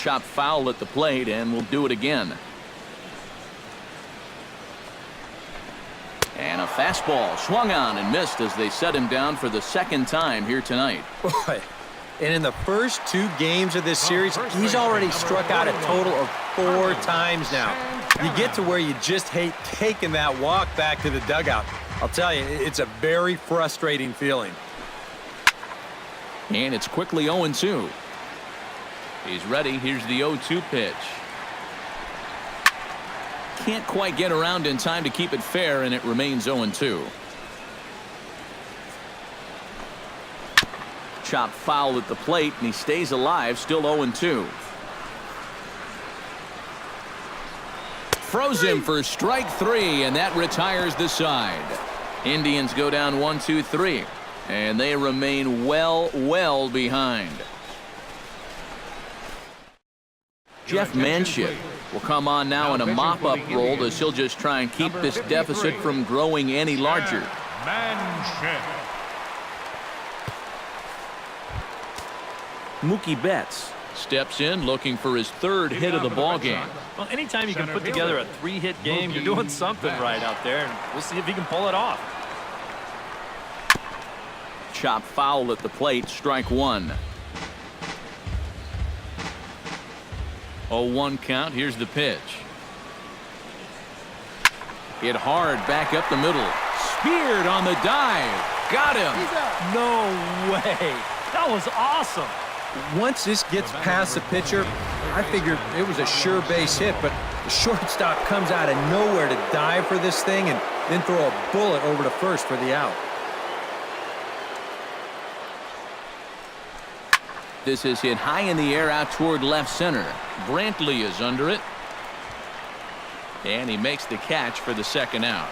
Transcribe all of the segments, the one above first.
chopped foul at the plate, and will do it again. And a fastball swung on and missed as they set him down for the second time here tonight. Boy, and in the first 2 games of this series, he's already struck out a total of 4 times now. You get to where you just hate taking that walk back to the dugout. I'll tell you, it's a very frustrating feeling. And it's quickly 0-2. He's ready. Here's the 0-2 pitch. Can't quite get around in time to keep it fair, and it remains 0-2. Chopped foul at the plate, and he stays alive, still 0-2. Froze him for strike 3, and that retires the side. Indians go down 1-2-3, and they remain well behind. Jeff Manship will come on now in a mop-up role as he'll just try and keep this deficit from growing any larger. Mookie Betts steps in looking for his 3rd hit of the ball game. Well, anytime you can put together a 3-hit game, you're doing something right out there, and we'll see if he can pull it off. Chopped foul at the plate, strike 1. 0-1 count. Here's the pitch. Hit hard back up the middle. Speared on the dive. Got him. No way. That was awesome. Once this gets past the pitcher, I figured it was a sure base hit, but the shortstop comes out of nowhere to dive for this thing and then throw a bullet over to first for the out. This is hit high in the air out toward left center. Brantley is under it. And he makes the catch for the second out.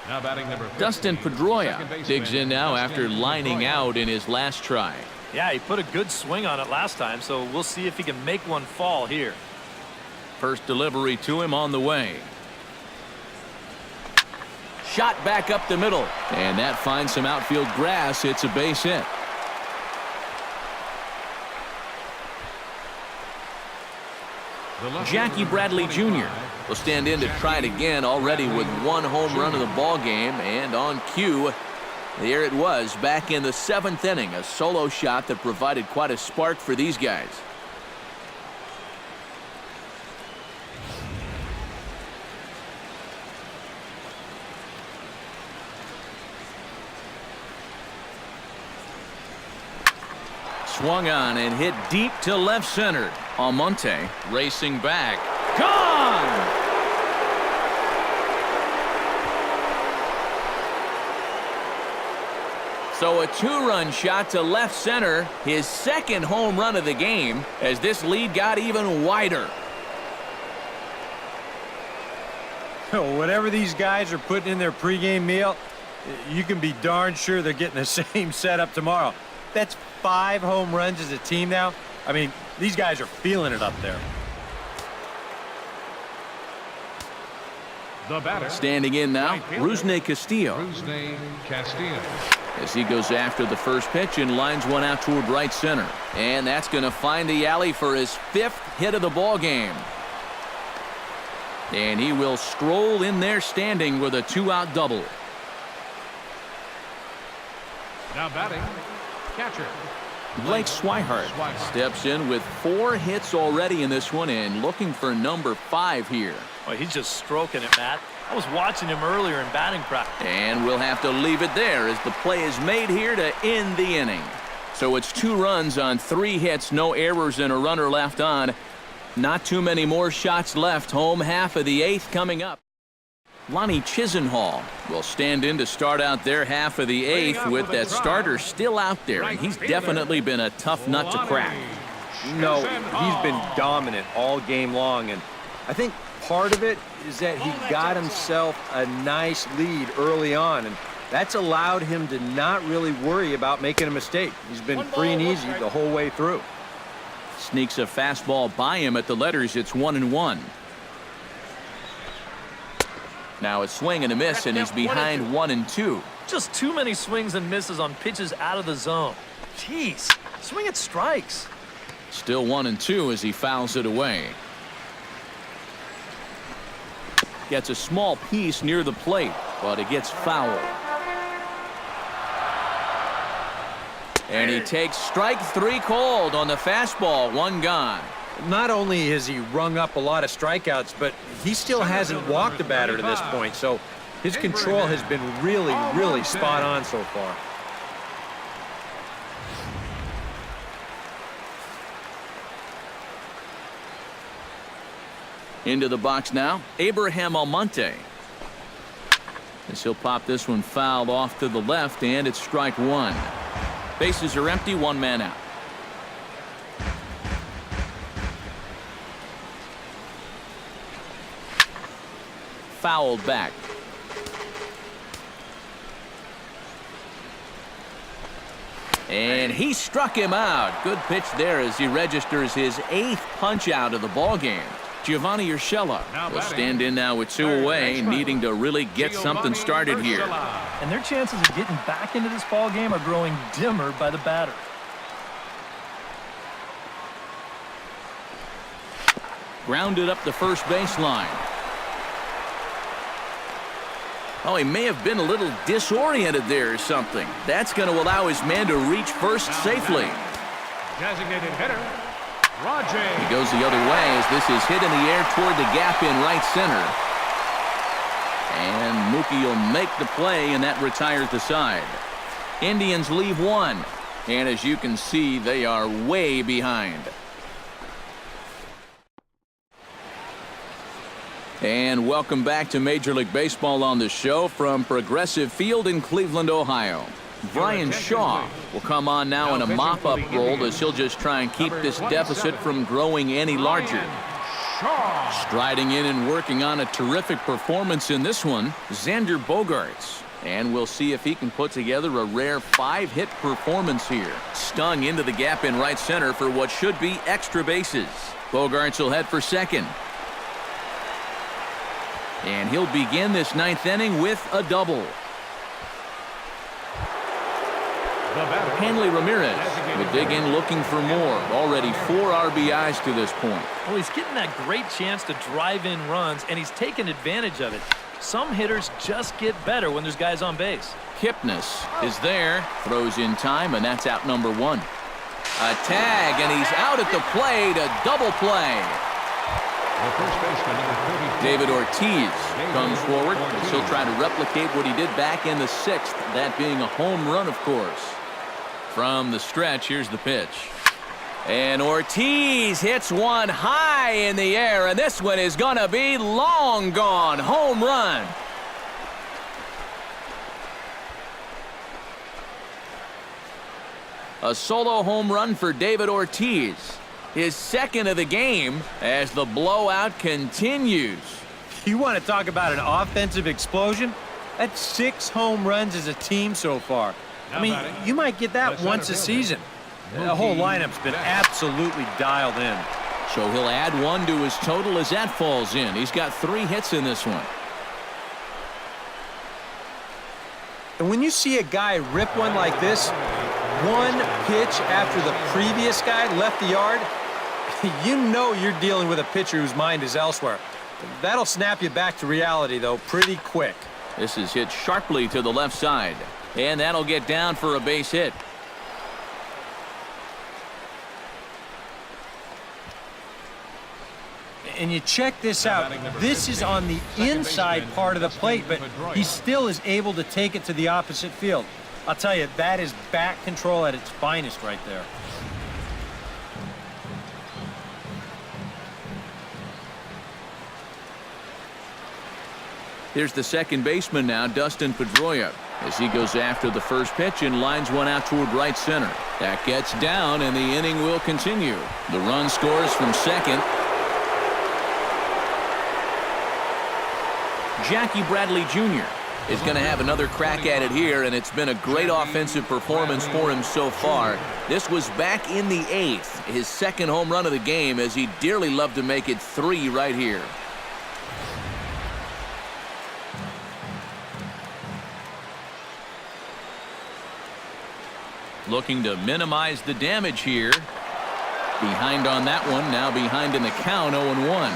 Now batting number 15, Dustin Pedroia digs in now after lining out in his last try. Yeah, he put a good swing on it last time, so we'll see if he can make one fall here. First delivery to him on the way. Shot back up the middle. And that finds some outfield grass. It's a base hit. Jackie Bradley Jr. will stand in to try it again, already with 1 home run of the ball game, and on cue, there it was back in the 7th inning, a solo shot that provided quite a spark for these guys. Swung on and hit deep to left center. Almonte racing back. Gone! So a 2-run shot to left center, his 2nd home run of the game, as this lead got even wider. Whatever these guys are putting in their pregame meal, you can be darn sure they're getting the same setup tomorrow. That's 5 home runs as a team now. I mean, these guys are feeling it up there. The batter. Standing in now, Rusney Castillo. Rusney Castillo. As he goes after the first pitch and lines one out toward right center. And that's going to find the alley for his 5th hit of the ball game. And he will stroll in there standing with a 2-out double. Now batting, catcher. Blake Swihart steps in with 4 hits already in this one and looking for number 5 here. Well, he's just stroking it, Matt. I was watching him earlier in batting practice. And we'll have to leave it there as the play is made here to end the inning. So it's 2 runs on 3 hits, no errors, and a runner left on. Not too many more shots left. Home half of the 8th coming up. Lonnie Chisenhall will stand in to start out their half of the 8th with that starter still out there, and he's definitely been a tough nut to crack. No, he's been dominant all game long, and I think part of it is that he got himself a nice lead early on, and that's allowed him to not really worry about making a mistake. He's been free and easy the whole way through. Sneaks a fastball by him at the letters. It's 1-1. Now a swing and a miss, and he's behind 1-2. Just too many swings and misses on pitches out of the zone. Jeez, swing at strikes. Still 1-2 as he fouls it away. Gets a small piece near the plate, but it gets fouled. And he takes strike 3 called on the fastball. 1 gone. Not only has he rung up a lot of strikeouts, but he still hasn't walked the batter to this point. So his control has been really spot on so far. Into the box now, Abraham Almonte. As he'll pop this one fouled off to the left, and it's strike 1. Bases are empty, 1 man out. Fouled back. And he struck him out. Good pitch there as he registers his 8th punch out of the ball game. Giovanni Urshela will stand in now with 2 away, needing to really get something started here. And their chances of getting back into this ball game are growing dimmer by the batter. Grounded up the first baseline. Oh, he may have been a little disoriented there or something. That's going to allow his man to reach first safely. Designated hitter, Roger. He goes the other way as this is hit in the air toward the gap in right center. And Mookie will make the play, and that retires the side. Indians leave 1. And as you can see, they are way behind. And welcome back to Major League Baseball on the show from Progressive Field in Cleveland, Ohio. Brian Shaw will come on now in a mop-up role as he'll just try and keep this deficit from growing any larger. Striding in and working on a terrific performance in this one, Xander Bogaerts. And we'll see if he can put together a rare 5-hit performance here. Stung into the gap in right center for what should be extra bases. Bogaerts will head for second. And he'll begin this 9th inning with a double. Hanley Ramirez will dig in looking for more. Already 4 RBIs to this point. Well, he's getting that great chance to drive in runs, and he's taking advantage of it. Some hitters just get better when there's guys on base. Kipnis is there, throws in time, and that's out number 1. A tag, and he's out at the plate, a double play. The first baseman, number 32. David Ortiz comes forward. He'll try to replicate what he did back in the 6th, that being a home run, of course. From the stretch, here's the pitch. And Ortiz hits one high in the air, and this one is going to be long gone. Home run. A solo home run for David Ortiz. His 2nd of the game as the blowout continues. You want to talk about an offensive explosion? That's 6 home runs as a team so far. I mean, you might get that once a season. The whole lineup's been absolutely dialed in. So he'll add 1 to his total as that falls in. He's got 3 hits in this one. And when you see a guy rip one like this, 1 pitch after the previous guy left the yard, you know you're dealing with a pitcher whose mind is elsewhere. That'll snap you back to reality, though, pretty quick. This is hit sharply to the left side. And that'll get down for a base hit. And you check this out. This is on the inside part of the plate, but he still is able to take it to the opposite field. I'll tell you, that is bat control at its finest right there. Here's the second baseman now, Dustin Pedroia, as he goes after the first pitch and lines one out toward right center. That gets down, and the inning will continue. The run scores from second. Jackie Bradley Jr. is going to have another crack at it here, and it's been a great offensive performance for him so far. This was back in the 8th, his 2nd home run of the game, as he dearly loved to make it 3 right here. Looking to minimize the damage here. Behind on that one, now behind in the count, 0-1.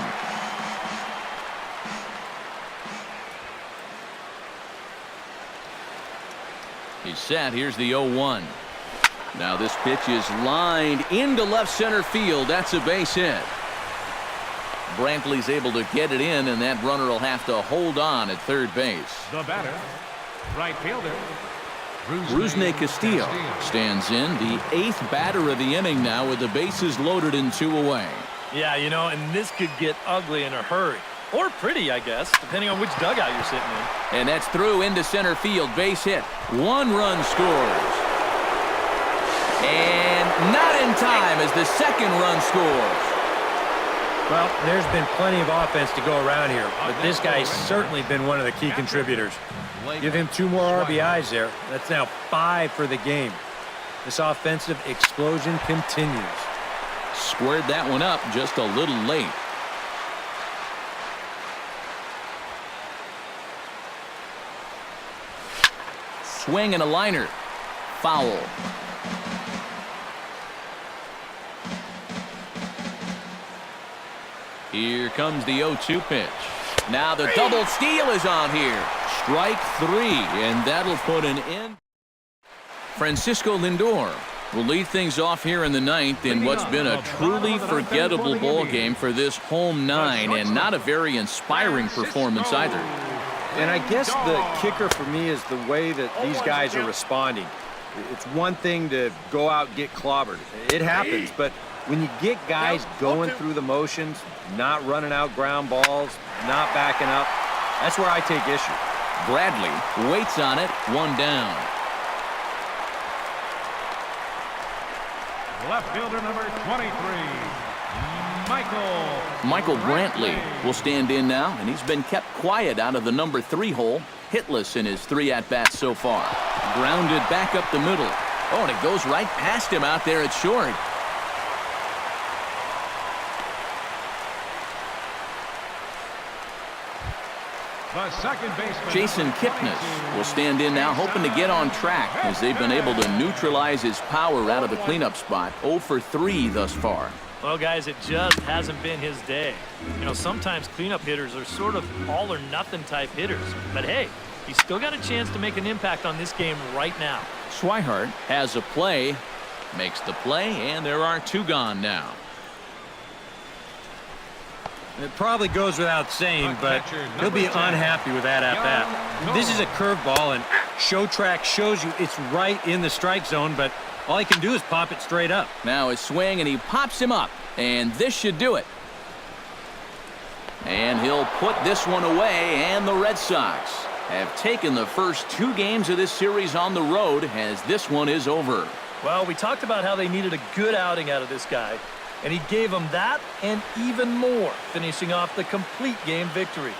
He's set. Here's the 0-1. Now this pitch is lined into left center field. That's a base hit. Brantley's able to get it in, and that runner will have to hold on at third base. The batter, right fielder, Rusney Castillo stands in, the 8th batter of the inning now with the bases loaded and 2 away. Yeah, you know, and this could get ugly in a hurry. Or pretty, I guess, depending on which dugout you're sitting in. And that's through into center field. Base hit. 1 run scores. And not in time as the 2nd run scores. Well, there's been plenty of offense to go around here, but this guy's certainly been one of the key contributors. Give him 2 more RBIs there. That's now 5 for the game. This offensive explosion continues. Squared that one up just a little late. Swing and a liner. Foul. Here comes the 0-2 pitch. Now the double steal is on here. Strike 3, and that'll put an end. Francisco Lindor will lead things off here in the 9th in what's been a truly forgettable ball game for this home 9, and not a very inspiring performance either. And I guess the kicker for me is the way that these guys are responding. It's one thing to go out and get clobbered. It happens, but when you get guys going through the motions, not running out ground balls, not backing up, that's where I take issue. Bradley waits on it, 1 down. left fielder number 23, Michael Brantley will stand in now, and he's been kept quiet out of the number 3 hole. Hitless in his 3 at-bats so far. Grounded back up the middle. Oh, and it goes right past him out there at short. the second baseman, Jason Kipnis will stand in now, hoping to get on track as they've been able to neutralize his power out of the cleanup spot. 0 for 3 thus far. Well, guys, it just hasn't been his day. You know, sometimes cleanup hitters are sort of all-or-nothing type hitters. But, hey, he's still got a chance to make an impact on this game right now. Swihart has a play, makes the play, and there are 2 gone now. It probably goes without saying, but he'll be unhappy with that at-bat. This is a curveball, and Show Track shows you it's right in the strike zone, but all he can do is pop it straight up. Now his swing, and he pops him up, and this should do it. And he'll put this one away, and the Red Sox have taken the first 2 games of this series on the road as this one is over. Well, we talked about how they needed a good outing out of this guy, and he gave them that and even more, finishing off the complete game victory.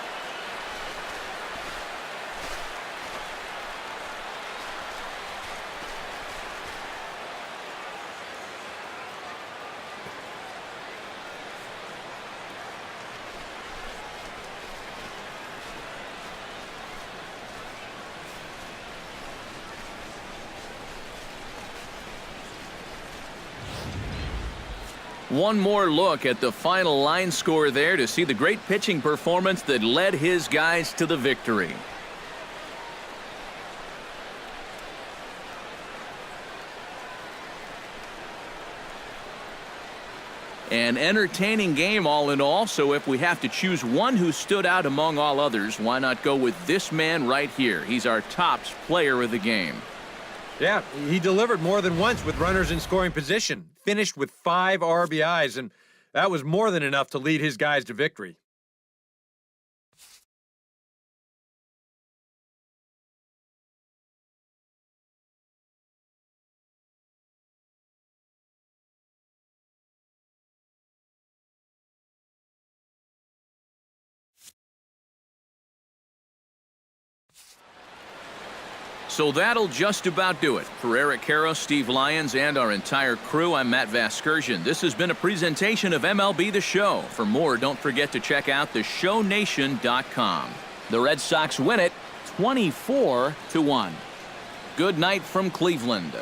One more look at the final line score there to see the great pitching performance that led his guys to the victory. An entertaining game all in all, so if we have to choose one who stood out among all others, why not go with this man right here? He's our top player of the game. Yeah, he delivered more than once with runners in scoring position. Finished with 5 RBIs, and that was more than enough to lead his guys to victory. So that'll just about do it. For Eric Karros, Steve Lyons, and our entire crew, I'm Matt Vasgersian. This has been a presentation of MLB The Show. For more, don't forget to check out theshownation.com. The Red Sox win it 24-1. Good night from Cleveland.